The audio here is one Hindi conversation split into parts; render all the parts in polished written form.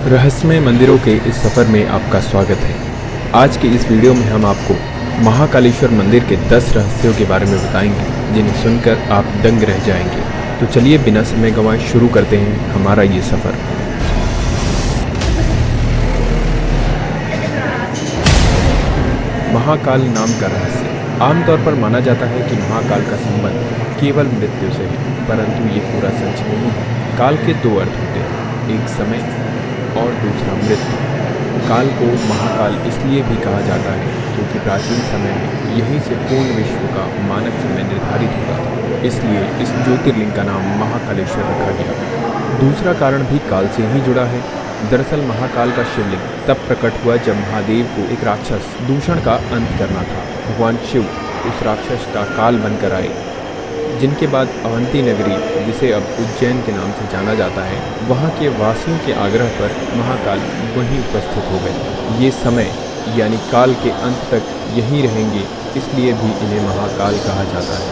रहस्यमय मंदिरों के इस सफ़र में आपका स्वागत है। आज के इस वीडियो में हम आपको महाकालेश्वर मंदिर के 10 रहस्यों के बारे में बताएंगे, जिन्हें सुनकर आप दंग रह जाएंगे। तो चलिए बिना समय गंवाए शुरू करते हैं हमारा ये सफ़र। महाकाल नाम का रहस्य। आमतौर पर माना जाता है कि महाकाल का संबंध केवल मृत्यु से है, परंतु ये पूरा सच नहीं है। काल के दो अर्थ होते हैं, एक समय और दूसरा मृत्यु। काल को महाकाल इसलिए भी कहा जाता है क्योंकि प्राचीन समय में यहीं से पूर्ण विश्व का मानक समय निर्धारित होता था, इसलिए इस ज्योतिर्लिंग का नाम महाकालेश्वर रखा गया। दूसरा कारण भी काल से ही जुड़ा है। दरअसल महाकाल का शिवलिंग तब प्रकट हुआ जब महादेव को एक राक्षस दूषण का अंत करना था। भगवान शिव उस राक्षस का काल बनकर आए, जिनके बाद अवंती नगरी, जिसे अब उज्जैन के नाम से जाना जाता है, वहाँ के वासियों के आग्रह पर महाकाल वहीं उपस्थित हो गए। ये समय यानी काल के अंत तक यहीं रहेंगे, इसलिए भी इन्हें महाकाल कहा जाता है।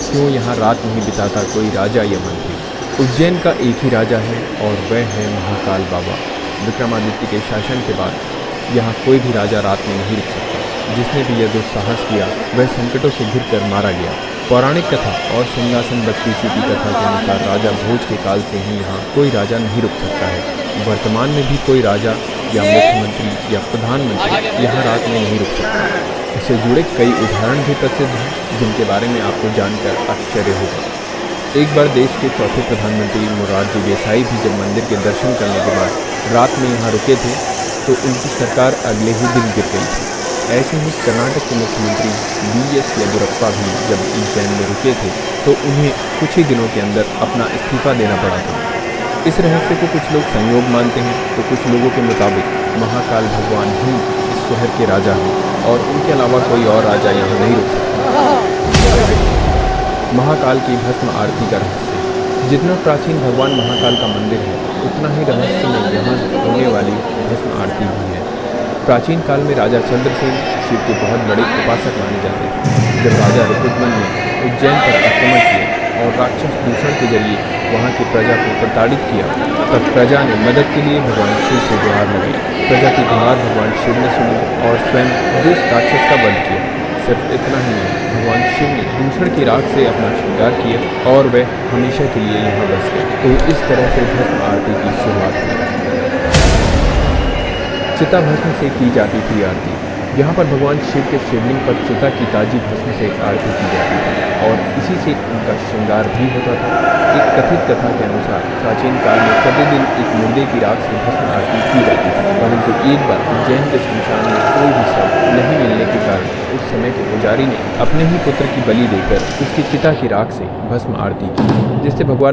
क्यों यहाँ रात नहीं बिताता कोई राजा या मंत्री? उज्जैन का एक ही राजा है और वह है महाकाल बाबा। विक्रमादित्य के शासन के बाद यहाँ कोई भी राजा रात में नहीं रुक सकता। जिसने भी यह दुस्साहस किया वह संकटों से घिरकर मारा गया। पौराणिक कथा और सिंहासन बत्तीसी की कथा के अनुसार राजा भोज के काल से ही यहाँ कोई राजा नहीं रुक सकता है। वर्तमान में भी कोई राजा या मुख्यमंत्री या प्रधानमंत्री यहाँ रात में नहीं रुक सकता। इससे जुड़े कई उदाहरण भी प्रसिद्ध हैं, जिनके बारे में आपको जानकर आश्चर्य होगा। एक बार देश के चौथे प्रधानमंत्री मोरारजी देसाई भी जब मंदिर के दर्शन करने के बाद रात में यहाँ रुके थे तो उनकी सरकार अगले ही दिन गिर गई थी। ऐसे ही कर्नाटक के मुख्यमंत्री BS येदियुरप्पा भी जब उज्जैन में रुके थे तो उन्हें कुछ ही दिनों के अंदर अपना इस्तीफा देना पड़ा था। इस रहस्य को कुछ लोग संयोग मानते हैं तो कुछ लोगों के मुताबिक महाकाल भगवान ही इस शहर के राजा हैं और उनके अलावा कोई और राजा यहाँ नहीं रुक सकता। महाकाल की भस्म आरती का रहस्य। जितना प्राचीन भगवान महाकाल का मंदिर है, उतना ही रहस्यमय यहाँ होने वाली भस्म आरती भी है। प्राचीन काल में राजा चंद्रसेन शिव के बहुत बड़े उपासक माने जाते थे। जब राजा ऋतुध्मन ने उज्जैन पर आक्रमण किया और राक्षस दूषण के जरिए वहाँ की प्रजा को प्रताड़ित किया, तब प्रजा ने मदद के लिए भगवान शिव से गुहार लगाई। प्रजा की गुहार भगवान शिव ने सुनी और स्वयं दुष्ट राक्षस का वध किया। सिर्फ इतना ही नहीं, भगवान शिव ने दूषण की राख से अपना श्रृंगार किया और वह हमेशा के लिए यहाँ बस गए। तो इस तरह से भस्म आरती की शुरुआत हुई। चिता भस्म से की जाती थी आरती। यहाँ पर भगवान शिव के शिवलिंग पर चिता की ताजी भस्म से आरती की जाती थी और इसी से उनका श्रृंगार भी होता था। एक कथित कथा के अनुसार प्राचीन काल में प्रतिदिन एक मुर्दे की राख से भस्म आरती की जाती थी, परंतु एक बार उज्जैन के श्मशान में कोई भी शव नहीं मिलने के कारण उस समय के पुजारी ने अपने ही पुत्र की बलि देकर उसकी चिता की राख से भस्म आरती की, जिससे भगवान